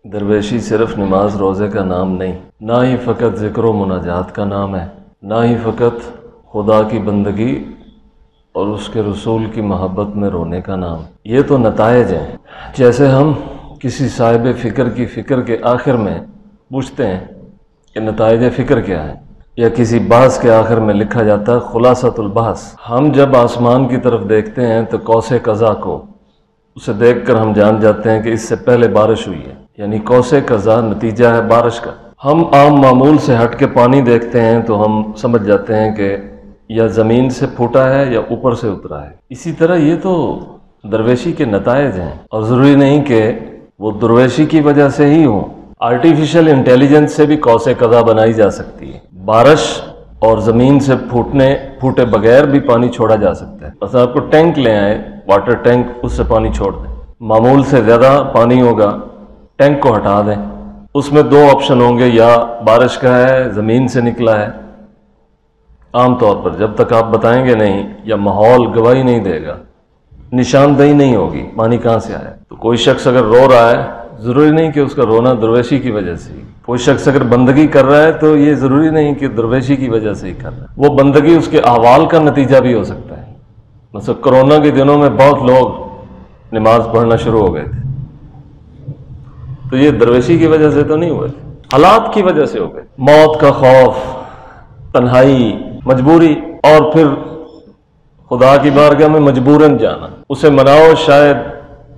درویشی صرف نماز روزے کا نام نہیں، نہ ہی فقط ذکر و مناجات کا نام ہے، نہ ہی فقط خدا کی بندگی اور اس کے رسول کی محبت میں رونے کا نام۔ یہ تو نتائج ہیں۔ جیسے ہم کسی صاحب فکر کی فکر کے آخر میں پوچھتے ہیں کہ نتائج فکر کیا ہے، یا کسی بحث کے آخر میں لکھا جاتا ہے خلاصۃ البحث۔ ہم جب آسمان کی طرف دیکھتے ہیں تو قوس قزح کو، اسے دیکھ کر ہم جان جاتے ہیں کہ اس سے پہلے بارش ہوئی ہے، یعنی قوس قزح نتیجہ ہے بارش کا۔ ہم عام معمول سے ہٹ کے پانی دیکھتے ہیں تو ہم سمجھ جاتے ہیں کہ یا زمین سے پھوٹا ہے یا اوپر سے اترا ہے۔ اسی طرح یہ تو درویشی کے نتائج ہیں، اور ضروری نہیں کہ وہ درویشی کی وجہ سے ہی ہوں۔ آرٹیفیشل انٹیلیجنس سے بھی قوس قزح بنائی جا سکتی ہے۔ بارش اور زمین سے پھوٹے بغیر بھی پانی چھوڑا جا سکتا ہے۔ بس آپ کو ٹینک لے آئیں، واٹر ٹینک، اس سے پانی چھوڑ دیں، معمول سے زیادہ پانی ہوگا، ٹینک کو ہٹا دیں، اس میں دو آپشن ہوں گے، یا بارش کا ہے، زمین سے نکلا ہے۔ عام طور پر جب تک آپ بتائیں گے نہیں یا ماحول گواہی نہیں دے گا، نشاندہی نہیں ہوگی پانی کہاں سے آیا۔ تو کوئی شخص اگر رو رہا ہے، ضروری نہیں کہ اس کا رونا درویشی کی وجہ سے ہی۔ کوئی شخص اگر بندگی کر رہا ہے تو یہ ضروری نہیں کہ درویشی کی وجہ سے ہی کر رہا ہے، وہ بندگی اس کے احوال کا نتیجہ بھی ہو سکتا ہے۔ مثلا کرونا کے دنوں میں بہت لوگ نماز پڑھنا شروع ہو گئے تھے، تو یہ درویشی کی وجہ سے تو نہیں ہوئے، حالات کی وجہ سے ہو گئے۔ موت کا خوف، تنہائی، مجبوری، اور پھر خدا کی بارگاہ میں مجبوراً جانا، اسے مناؤ شاید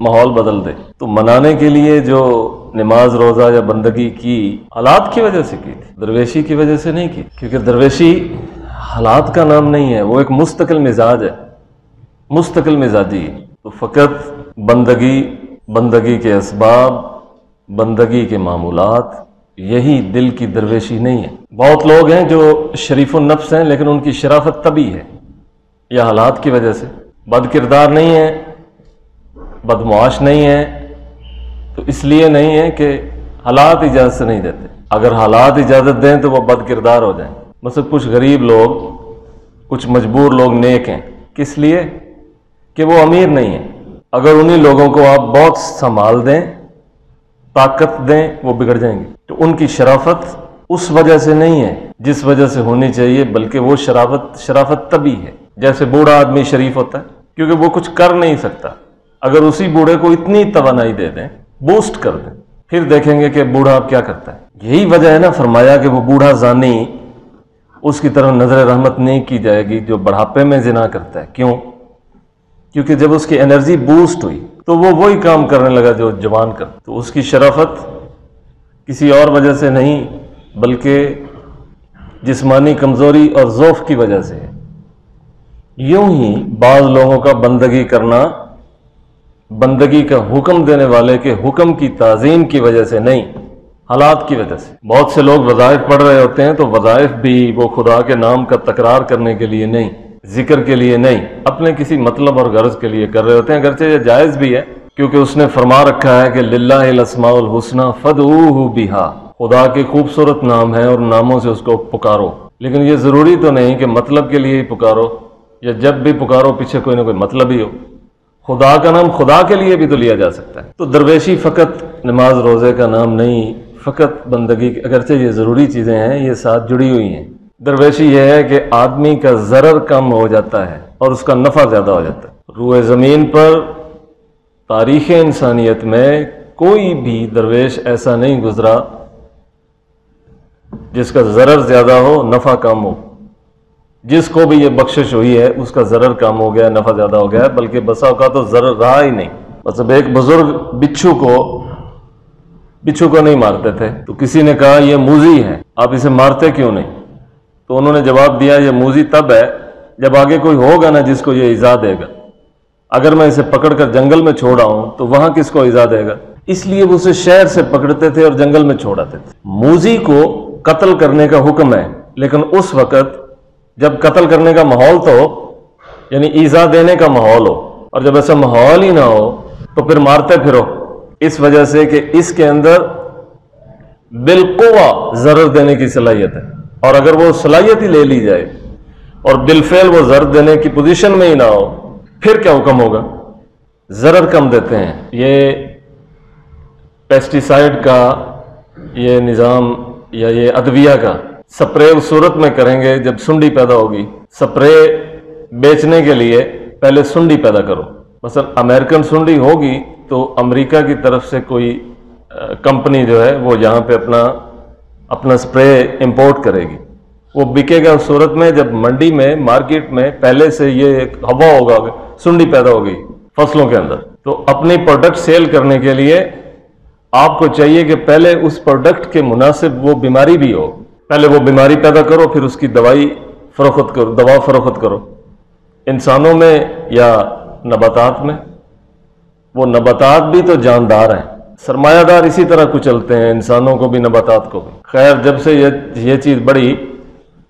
ماحول بدل دے۔ تو منانے کے لیے جو نماز روزہ یا بندگی کی، حالات کی وجہ سے کی تھی، درویشی کی وجہ سے نہیں کی، کیونکہ درویشی حالات کا نام نہیں ہے، وہ ایک مستقل مزاج ہے، مستقل مزاجی۔ تو فقط بندگی کے اسباب، بندگی کے معمولات، یہی دل کی درویشی نہیں ہے۔ بہت لوگ ہیں جو شریف النفس ہیں لیکن ان کی شرافت طبعی ہے، یا حالات کی وجہ سے بد کردار نہیں ہے، بدمعاش نہیں ہے، تو اس لیے نہیں ہے کہ حالات اجازت نہیں دیتے۔ اگر حالات اجازت دیں تو وہ بد کردار ہو جائیں۔ مثلا کچھ غریب لوگ، کچھ مجبور لوگ نیک ہیں، کس لیے؟ کہ وہ امیر نہیں ہیں۔ اگر انہی لوگوں کو آپ بہت سنبھال دیں، طاقت دیں، وہ بگڑ جائیں گے۔ تو ان کی شرافت اس وجہ سے نہیں ہے جس وجہ سے ہونی چاہیے، بلکہ وہ شرافت طبعی ہے۔ جیسے بوڑھا آدمی شریف ہوتا ہے کیونکہ وہ کچھ کر نہیں سکتا، اگر اسی بوڑھے کو اتنی توانائی دے دیں، بوسٹ کر دیں، پھر دیکھیں گے کہ بوڑھا اب کیا کرتا ہے۔ یہی وجہ ہے نا فرمایا کہ وہ بوڑھا زانی، اس کی طرف نظر رحمت نہیں کی جائے گی جو بڑھاپے میں زنا کرتا ہے۔ کیوں؟ کیونکہ جب اس کی انرجی بوسٹ ہوئی تو وہ وہی کام کرنے لگا جو جوان کر۔ تو اس کی شرافت کسی اور وجہ سے نہیں بلکہ جسمانی کمزوری اور ضعف کی وجہ سے ہے۔ یوں ہی بعض لوگوں کا بندگی کرنا بندگی کا حکم دینے والے کے حکم کی تعظیم کی وجہ سے نہیں، حالات کی وجہ سے۔ بہت سے لوگ وظائف پڑھ رہے ہوتے ہیں تو وظائف بھی وہ خدا کے نام کا تکرار کرنے کے لیے نہیں، ذکر کے لیے نہیں، اپنے کسی مطلب اور غرض کے لیے کر رہے ہوتے ہیں، اگرچہ یہ جائز بھی ہے کیونکہ اس نے فرما رکھا ہے کہ للہ الاسماء الحسنی فادعوہ بہا، خدا کے خوبصورت نام ہیں اور ناموں سے اس کو پکارو۔ لیکن یہ ضروری تو نہیں کہ مطلب کے لیے ہی پکارو، یا جب بھی پکارو پیچھے کوئی نہ کوئی مطلب ہی ہو۔ خدا کا نام خدا کے لیے بھی تو لیا جا سکتا ہے۔ تو درویشی فقط نماز روزے کا نام نہیں، فقط بندگی، اگرچہ یہ ضروری چیزیں ہیں، یہ ساتھ جڑی ہوئی ہیں۔ درویشی یہ ہے کہ آدمی کا ضرر کم ہو جاتا ہے اور اس کا نفع زیادہ ہو جاتا ہے۔ روئے زمین پر تاریخ انسانیت میں کوئی بھی درویش ایسا نہیں گزرا جس کا ضرر زیادہ ہو، نفع کم ہو۔ جس کو بھی یہ بخشش ہوئی ہے اس کا ضرر کم ہو گیا، نفع زیادہ ہو گیا، بلکہ بسا اوقات تو ضرر رہا ہی نہیں۔ مطلب ایک بزرگ بچھو کو نہیں مارتے تھے، تو کسی نے کہا یہ موذی ہے، آپ اسے مارتے کیوں نہیں؟ تو انہوں نے جواب دیا یہ موذی تب ہے جب آگے کوئی ہوگا نا جس کو یہ ایذا دے گا۔ اگر میں اسے پکڑ کر جنگل میں چھوڑ آؤں تو وہاں کس کو ایذا دے گا؟ اس لیے وہ اسے شہر سے پکڑتے تھے اور جنگل میں چھوڑ آتے تھے۔ موذی کو قتل کرنے کا حکم ہے، لیکن اس وقت جب قتل کرنے کا ماحول تو ہو، یعنی ایذا دینے کا ماحول ہو، اور جب ایسا ماحول ہی نہ ہو تو پھر مارتے پھرو، اس وجہ سے کہ اس کے اندر بالقوہ ضرر دینے کی صلاحیت ہے، اور اگر وہ صلاحیت ہی لے لی جائے اور بالفعل وہ ضرر دینے کی پوزیشن میں ہی نہ ہو، پھر کیا حکم ہوگا؟ ضرر کم دیتے ہیں۔ یہ پیسٹیسائڈ کا یہ نظام یا یہ ادویہ کا سپرے اس صورت میں کریں گے جب سنڈی پیدا ہوگی. سپرے بیچنے کے لیے پہلے سنڈی پیدا کرو. مثلا امریکن سنڈی ہوگی تو امریکہ کی طرف سے کوئی کمپنی جو ہے وہ یہاں پہ اپنا سپرے امپورٹ کرے گی. وہ بکے گا اس صورت میں جب منڈی میں مارکیٹ میں پہلے سے یہ ایک ہوا ہوگا سنڈی پیدا ہوگی فصلوں کے اندر. تو اپنی پروڈکٹ سیل کرنے کے لیے آپ کو چاہیے کہ پہلے اس پروڈکٹ کے مناسب وہ بیماری بھی ہو. پہلے وہ بیماری پیدا کرو پھر اس کی دوا فروخت کرو. انسانوں میں یا نباتات میں. وہ نباتات بھی تو جاندار ہیں. سرمایہ دار اسی طرح کچلتے ہیں انسانوں کو بھی نباتات کو بھی. خیر جب سے یہ چیز بڑھی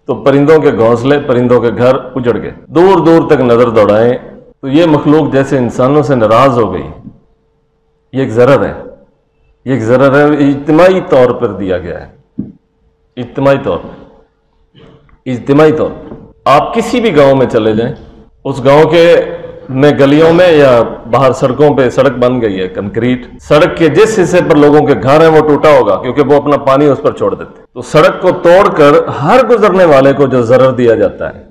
تو پرندوں کے گھونسلے پرندوں کے گھر اجڑ گئے. دور دور تک نظر دوڑائیں تو یہ مخلوق جیسے انسانوں سے ناراض ہو گئی. یہ ایک ضرر ہے. یہ ایک ضرر ہے اجتماعی طور پر دیا گیا ہے. اجتماعی طور پر آپ کسی بھی گاؤں میں چلے جائیں اس گاؤں کے میں گلیوں میں یا باہر سڑکوں پہ سڑک بن گئی ہے کنکریٹ. سڑک کے جس حصے پر لوگوں کے گھر ہیں وہ ٹوٹا ہوگا کیونکہ وہ اپنا پانی اس پر چھوڑ دیتے. تو سڑک کو توڑ کر ہر گزرنے والے کو جو ضرر دیا جاتا ہے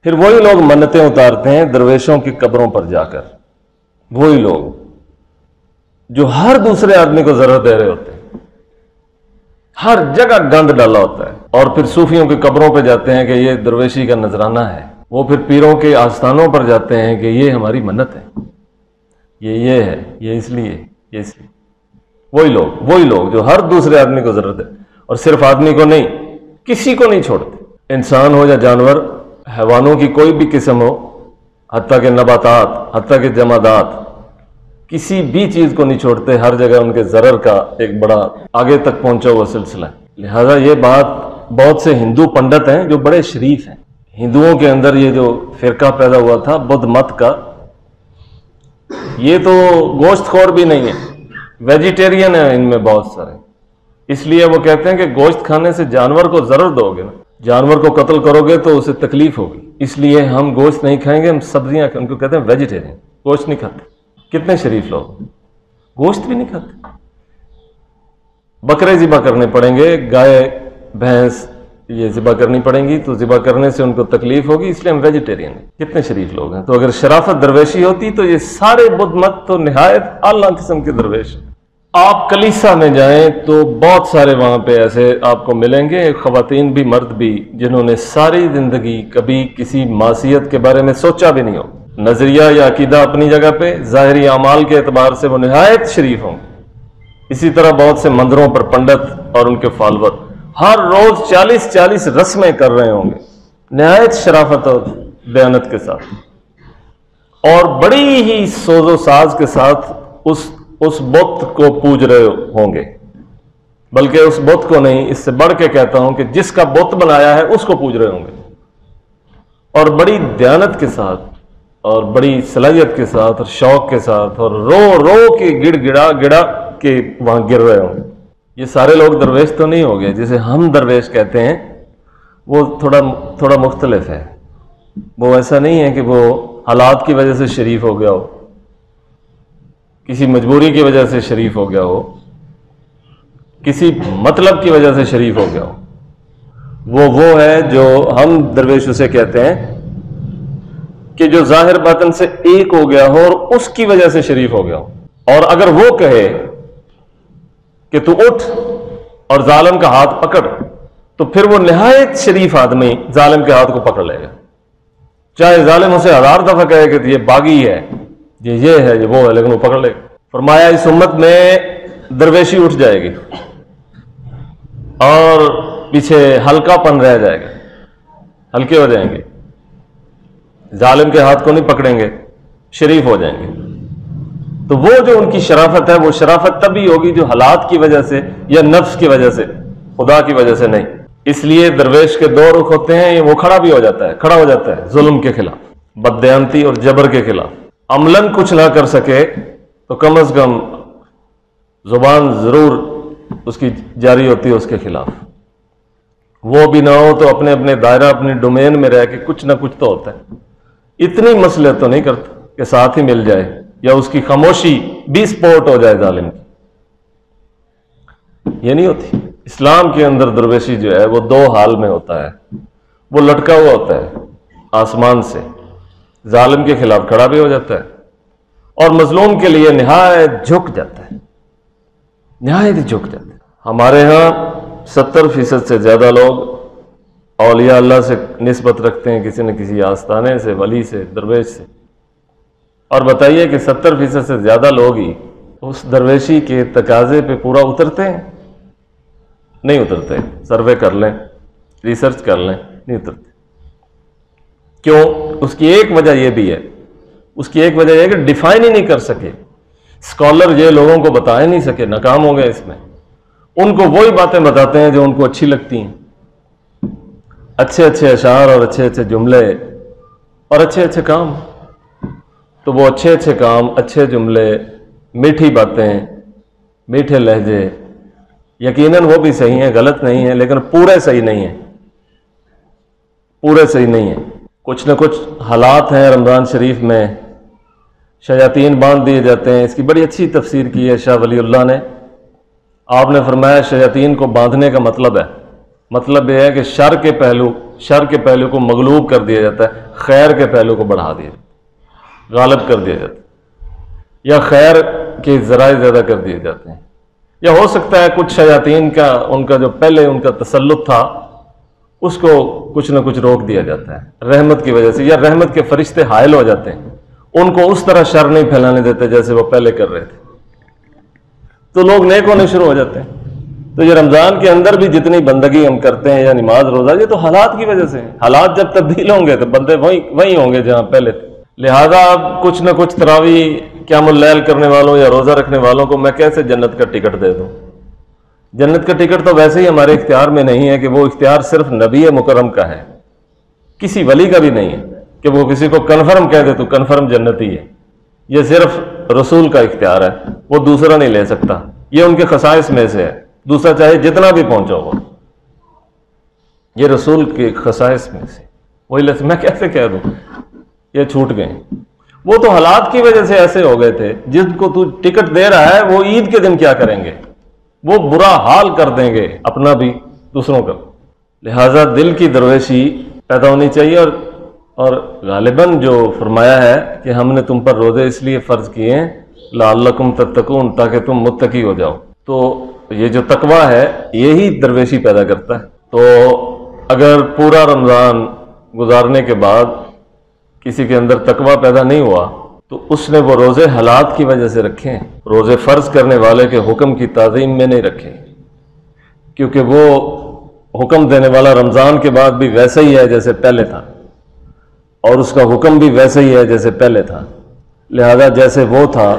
پھر وہی لوگ منتیں اتارتے ہیں درویشوں کی قبروں پر جا کر. وہی لوگ جو ہر دوسرے آدمی کو ضرر دے رہے ہوتے ہیں. ہر جگہ گند ڈالا ہوتا ہے. اور پھر صوفیوں کی قبروں پہ جاتے ہیں کہ یہ درویشی کا نذرانہ ہے. وہ پھر پیروں کے آستانوں پر جاتے ہیں کہ یہ ہماری منت ہے. یہ ہے یہ اس لیے وہی لوگ جو ہر دوسرے آدمی کو ضرورت ہے. اور صرف آدمی کو نہیں کسی کو نہیں چھوڑتے. انسان ہو یا جانور حیوانوں کی کوئی بھی قسم ہو حتیٰ کہ نباتات حتیٰ کہ جمادات کسی بھی چیز کو نہیں چھوڑتے. ہر جگہ ان کے ضرر کا ایک بڑا آگے تک پہنچا ہوا سلسلہ ہے. لہذا یہ بات بہت سے ہندو پنڈت ہیں جو بڑے شریف ہیں. ہندوؤں کے اندر یہ جو فرقہ پیدا ہوا تھا بدھ مت کا یہ تو گوشت خور بھی نہیں ہے. ویجیٹیرین ہیں ان میں بہت سارے. اس لیے وہ کہتے ہیں کہ گوشت کھانے سے جانور کو ضرر دو گے نا. جانور کو قتل کرو گے تو اسے تکلیف ہوگی. اس لیے ہم گوشت نہیں کھائیں گے. ہم سبزیاں ان کو کہتے ہیں ویجیٹیرین. گوشت نہیں کھاتے. کتنے شریف لوگ گوشت بھی نہیں کھاتے. بکرے ذبح کرنے پڑیں گے گائے بھینس یہ ذبح کرنی پڑیں گی تو ذبح کرنے سے ان کو تکلیف ہوگی. اس لیے ہم ویجیٹیرین ہیں. کتنے شریف لوگ ہیں. تو اگر شرافت درویشی ہوتی تو یہ سارے بدھ مت تو نہایت اعلیٰ قسم کے درویش. آپ کلیسا میں جائیں تو بہت سارے وہاں پہ ایسے آپ کو ملیں گے خواتین بھی مرد بھی جنہوں نے ساری زندگی کبھی کسی معصیت کے بارے میں سوچا بھی نہیں ہو. نظریہ یا عقیدہ اپنی جگہ پہ ظاہری اعمال کے اعتبار سے وہ نہایت شریف ہوں. اسی طرح بہت سے مندروں پر پنڈت اور ان کے فالوور ہر روز 40 رسمیں کر رہے ہوں گے نہایت شرافت اور دیانت کے ساتھ اور بڑی ہی سوز و ساز کے ساتھ اس بت کو پوج رہے ہوں گے. بلکہ اس بت کو نہیں اس سے بڑھ کے کہتا ہوں کہ جس کا بت بنایا ہے اس کو پوج رہے ہوں گے اور بڑی دیانت کے ساتھ اور بڑی صلاحیت کے ساتھ اور شوق کے ساتھ اور رو کے گڑا کے وہاں گر رہے ہوں گے. یہ سارے لوگ درویش تو نہیں ہو گئے. جسے ہم درویش کہتے ہیں وہ تھوڑا مختلف ہے. وہ ایسا نہیں ہے کہ وہ حالات کی وجہ سے شریف ہو گیا ہو کسی مجبوری کی وجہ سے شریف ہو گیا ہو کسی مطلب کی وجہ سے شریف ہو گیا ہو. وہ ہے جو ہم درویش اسے کہتے ہیں کہ جو ظاہر باطن سے ایک ہو گیا ہو اور اس کی وجہ سے شریف ہو گیا ہو. اور اگر وہ کہے کہ تو اٹھ اور ظالم کا ہاتھ پکڑ تو پھر وہ نہایت شریف آدمی ظالم کے ہاتھ کو پکڑ لے گا. چاہے ظالم اسے 1000 دفعہ کہے کہ یہ باغی ہے یہ ہے یہ وہ ہے لیکن وہ پکڑ لے گا. فرمایا اس امت میں درویشی اٹھ جائے گی اور پیچھے ہلکا پن رہ جائے گا. ہلکے ہو جائیں گے ظالم کے ہاتھ کو نہیں پکڑیں گے شریف ہو جائیں گے. تو وہ جو ان کی شرافت ہے وہ شرافت تبھی ہوگی جو حالات کی وجہ سے یا نفس کی وجہ سے خدا کی وجہ سے نہیں. اس لیے درویش کے دو رخ ہوتے ہیں. وہ کھڑا ہو جاتا ہے ظلم کے خلاف بددیانتی اور جبر کے خلاف. عملاً کچھ نہ کر سکے تو کم از کم زبان ضرور اس کی جاری ہوتی ہے اس کے خلاف. وہ بھی نہ ہو تو اپنے دائرہ اپنی ڈومین میں رہ کے کچھ نہ کچھ تو ہوتا ہے. اتنی مصلحت تو نہیں کرتا کہ ساتھ ہی مل جائے یا اس کی خاموشی بھی سپورٹ ہو جائے ظالم کی، یہ نہیں ہوتی۔ اسلام کے اندر درویشی جو ہے وہ دو حال میں ہوتا ہے، وہ لٹکا ہوا ہوتا ہے آسمان سے، ظالم کے خلاف کھڑا بھی ہو جاتا ہے اور مظلوم کے لیے نہایت جھک جاتا ہے، نہایت جھک جاتا ہے۔ ہمارے ہاں 70% سے زیادہ لوگ اولیاء اللہ سے نسبت رکھتے ہیں، کسی نہ کسی آستانے سے، ولی سے، درویش سے، اور بتائیے کہ 70% سے زیادہ لوگ ہی اس درویشی کے تقاضے پہ پورا اترتے ہیں؟ نہیں اترتے۔ سروے کر لیں، ریسرچ کر لیں، نہیں اترتے۔ کیوں؟ اس کی ایک وجہ یہ بھی ہے، اس کی ایک وجہ یہ کہ ڈیفائن ہی نہیں کر سکے، اسکالر یہ لوگوں کو بتا ہی نہیں سکے، ناکام ہو گئے اس میں۔ ان کو وہی باتیں بتاتے ہیں جو ان کو اچھی لگتی ہیں، اچھے اچھے اشعار اور اچھے اچھے جملے اور اچھے اچھے کام۔ تو وہ اچھے اچھے کام، اچھے جملے، میٹھی باتیں، میٹھے لہجے، یقیناً وہ بھی صحیح ہیں، غلط نہیں ہیں، لیکن پورے صحیح نہیں ہیں، پورے صحیح نہیں ہیں۔ کچھ نہ کچھ حالات ہیں رمضان شریف میں، شیاطین باندھ دیے جاتے ہیں۔ اس کی بڑی اچھی تفسیر کی ہے شاہ ولی اللہ نے۔ آپ نے فرمایا شیاطین کو باندھنے کا مطلب یہ ہے کہ شر کے پہلو کو مغلوب کر دیا جاتا ہے، خیر کے پہلو کو بڑھا دیا جاتا ہے، غالب کر دیا جاتا ہے، یا خیر کے ذرائع زیادہ کر دیے جاتے ہیں۔ یا ہو سکتا ہے کچھ شیاطین کا ان کا جو پہلے ان کا تسلط تھا اس کو کچھ نہ کچھ روک دیا جاتا ہے رحمت کی وجہ سے، یا رحمت کے فرشتے حائل ہو جاتے ہیں، ان کو اس طرح شر نہیں پھیلانے دیتے جیسے وہ پہلے کر رہے تھے، تو لوگ نیک ہونے شروع ہو جاتے ہیں۔ تو یہ رمضان کے اندر بھی جتنی بندگی ہم کرتے ہیں یا نماز روزہ، یہ تو حالات کی وجہ سے ہیں۔ حالات جب تبدیل ہوں گے تو بندے وہی ہوں گے جہاں پہلے تھے۔ لہذا اب کچھ نہ کچھ تراویح، قیام اللیل کرنے والوں یا روزہ رکھنے والوں کو میں کیسے جنت کا ٹکٹ دے دوں؟ جنت کا ٹکٹ تو ویسے ہی ہمارے اختیار میں نہیں ہے کہ وہ اختیار صرف نبی مکرم کا ہے، کسی ولی کا بھی نہیں ہے کہ وہ کسی کو کنفرم کہہ دے تو کنفرم جنتی ہے۔ یہ صرف رسول کا اختیار ہے، وہ دوسرا نہیں لے سکتا، یہ ان کے خصائص میں سے ہے، دوسرا چاہے جتنا بھی پہنچا ہو، یہ رسول کے خصائص میں سے وہی لے۔ میں کیسے کہہ دوں یہ چھوٹ گئے؟ وہ تو حالات کی وجہ سے ایسے ہو گئے تھے، جن کو تو ٹکٹ دے رہا ہے وہ عید کے دن کیا کریں گے؟ وہ برا حال کر دیں گے اپنا بھی دوسروں کا۔ لہٰذا دل کی درویشی پیدا ہونی چاہیے، اور غالباً جو فرمایا ہے کہ ہم نے تم پر روزے اس لیے فرض کیے ہیں لعلکم تتقون، تاکہ تم متقی ہو جاؤ۔ تو یہ جو تقوی ہے یہی درویشی پیدا کرتا ہے۔ تو اگر پورا رمضان گزارنے کے بعد کسی کے اندر تقوی پیدا نہیں ہوا تو اس نے وہ روزے حالات کی وجہ سے رکھے ہیں، روزے فرض کرنے والے کے حکم کی تعظیم میں نہیں رکھے، کیونکہ وہ حکم دینے والا رمضان کے بعد بھی ویسا ہی ہے جیسے پہلے تھا، اور اس کا حکم بھی ویسا ہی ہے جیسے پہلے تھا۔ لہذا جیسے وہ تھا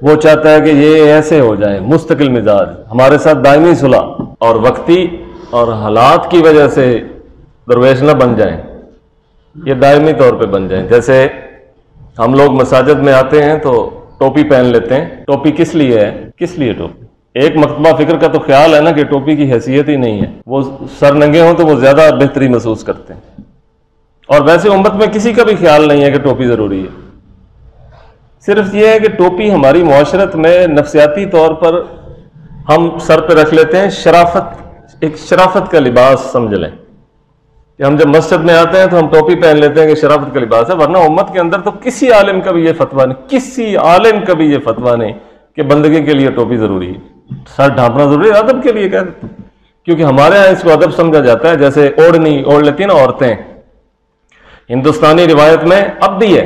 وہ چاہتا ہے کہ یہ ایسے ہو جائیں، مستقل مزاج، ہمارے ساتھ دائمی صلح، اور وقتی اور حالات کی وجہ سے درویش نہ بن جائیں، یہ دائمی طور پہ بن جائیں۔ جیسے ہم لوگ مساجد میں آتے ہیں تو ٹوپی پہن لیتے ہیں، ٹوپی کس لیے ہے؟ کس لیے ٹوپی؟ ایک مرتبہ فکر کا تو خیال ہے نا کہ ٹوپی کی حیثیت ہی نہیں ہے، وہ سر ننگے ہوں تو وہ زیادہ بہتری محسوس کرتے ہیں، اور ویسے امت میں کسی کا بھی خیال نہیں ہے کہ ٹوپی ضروری ہے۔ صرف یہ ہے کہ ٹوپی ہماری معاشرت میں نفسیاتی طور پر ہم سر پہ رکھ لیتے ہیں، شرافت، ایک شرافت کا لباس سمجھ لیں کہ ہم جب مسجد میں آتے ہیں تو ہم ٹوپی پہن لیتے ہیں کہ شرافت کا لباس ہے، ورنہ امت کے اندر تو کسی عالم کا بھی یہ فتویٰ نہیں، کسی عالم کا بھی یہ فتویٰ نہیں کہ بندگی کے لیے ٹوپی ضروری ہے، سر ڈھانپنا ضروری ہے، ادب کے لیے کہہ دیتے ہیں، کیونکہ ہمارے یہاں اس کو ادب سمجھا جاتا ہے، جیسے اوڑھنی اوڑھ لیتی ہیں نا عورتیں، ہندوستانی روایت میں اب بھی ہے،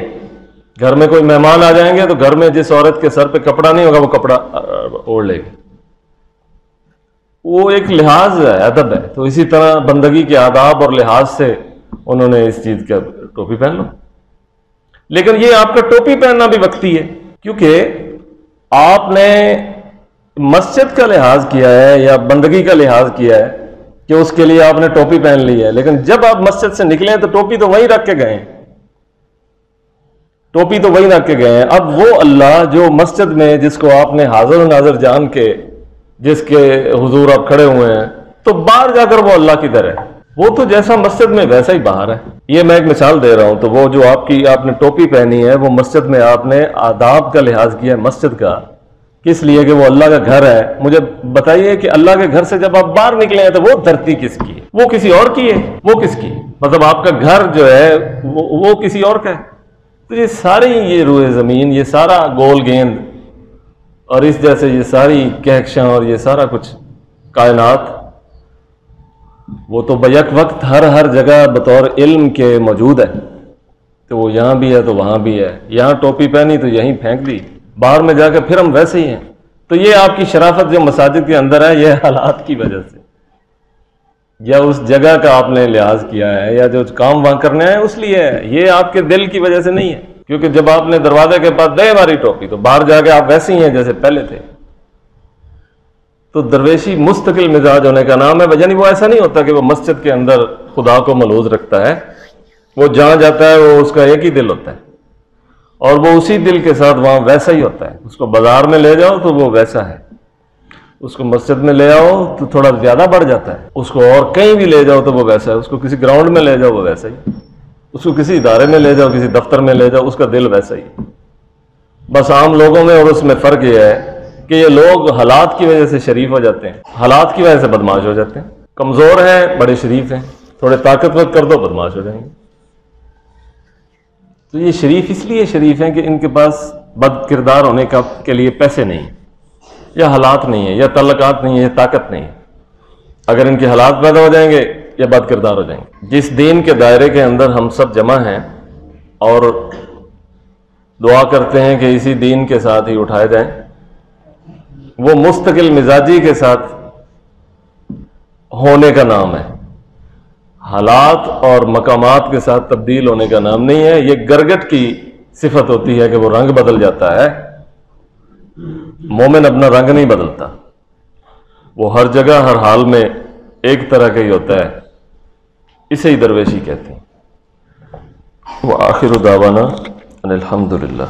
گھر میں کوئی مہمان آ جائیں گے تو گھر میں جس عورت کے سر پہ کپڑا نہیں ہوگا وہ کپڑا اوڑھ لے گی، وہ ایک لحاظ ہے، ادب ہے۔ تو اسی طرح بندگی کے آداب اور لحاظ سے انہوں نے اس چیز کا ٹوپی پہن لو، لیکن یہ آپ کا ٹوپی پہننا بھی وقتی ہے، کیونکہ آپ نے مسجد کا لحاظ کیا ہے یا بندگی کا لحاظ کیا ہے کہ اس کے لیے آپ نے ٹوپی پہن لی ہے، لیکن جب آپ مسجد سے نکلے تو ٹوپی تو وہیں رکھ کے گئے ہیں، ٹوپی تو وہیں رکھ کے گئے ہیں۔ اب وہ اللہ جو مسجد میں جس کو آپ نے حاضر و ناظر جان کے جس کے حضور آپ کھڑے ہوئے ہیں، تو باہر جا کر وہ اللہ کدھر ہے؟ وہ تو جیسا مسجد میں ویسا ہی باہر ہے. یہ میں ایک مثال دے رہا ہوں. تو وہ جو آپ نے ٹوپی پہنی ہے، وہ مسجد میں آپ نے آداب کا لحاظ کیا ہے مسجد کا، کس لیے کہ وہ اللہ کا گھر ہے. مجھے بتائیے کہ اللہ کے گھر سے جب آپ باہر نکلے ہیں تو وہ دھرتی کس کی ہے؟ وہ کسی اور کی ہے. وہ کس کی؟ مطلب آپ کا گھر جو ہے وہ کسی اور کا ہے. تو یہ ساری یہ روئے زمین، یہ سارا گول گیند اور اس جیسے یہ ساری کہکشاں اور یہ سارا کچھ کائنات، وہ تو بیک وقت ہر جگہ بطور علم کے موجود ہے. تو وہ یہاں بھی ہے تو وہاں بھی ہے. یہاں ٹوپی پہنی تو یہیں پھینک دی، باہر میں جا کے پھر ہم ویسے ہی ہیں. تو یہ آپ کی شرافت جو مساجد کے اندر ہے، یہ حالات کی وجہ سے، یا اس جگہ کا آپ نے لحاظ کیا ہے، یا جو کام وہاں کرنے ہیں اس لیے ہے. یہ آپ کے دل کی وجہ سے نہیں ہے. کیونکہ جب آپ نے دروازے کے پاس دے ہماری ٹوپی تو باہر جا کے آپ ویسے ہی ہیں جیسے پہلے تھے. تو درویشی مستقل مزاج ہونے کا نام ہے. یعنی وہ ایسا نہیں ہوتا کہ وہ مسجد کے اندر خدا کو ملوز رکھتا ہے. وہ جہاں جاتا ہے وہ اس کا ایک ہی دل ہوتا ہے، اور وہ اسی دل کے ساتھ وہاں ویسا ہی ہوتا ہے. اس کو بازار میں لے جاؤ تو وہ ویسا ہے، اس کو مسجد میں لے آؤ تو تھوڑا زیادہ بڑھ جاتا ہے، اس کو اور کہیں بھی لے جاؤ تو وہ ویسا ہے. اس کو کسی گراؤنڈ میں لے جاؤ وہ ویسا ہی، اس کو کسی ادارے میں لے جاؤ، کسی دفتر میں لے جاؤ، اس کا دل ویسا ہی. بس عام لوگوں میں اور اس میں فرق یہ ہے کہ یہ لوگ حالات کی وجہ سے شریف ہو جاتے ہیں، حالات کی وجہ سے بدماش ہو جاتے ہیں. کمزور ہیں بڑے شریف ہیں، تھوڑے طاقتور کر دو بدماش ہو جائیں گے. تو یہ شریف اس لیے شریف ہیں کہ ان کے پاس بد کردار ہونے کے لیے پیسے نہیں، یا حالات نہیں ہیں، یا تعلقات نہیں ہیں، یا طاقت نہیں ہے. اگر ان کے حالات پیدا ہو جائیں گے یا بد کردار ہو جائیں گے. جس دین کے دائرے کے اندر ہم سب جمع ہیں اور دعا کرتے ہیں کہ اسی دین کے ساتھ ہی اٹھائے جائیں، وہ مستقل مزاجی کے ساتھ ہونے کا نام ہے. حالات اور مقامات کے ساتھ تبدیل ہونے کا نام نہیں ہے. یہ گرگٹ کی صفت ہوتی ہے کہ وہ رنگ بدل جاتا ہے. مومن اپنا رنگ نہیں بدلتا، وہ ہر جگہ ہر حال میں ایک طرح کا ہی ہوتا ہے. اسے ہی درویشی کہتے ہیں. وآخر دعوانا ان الحمدللہ.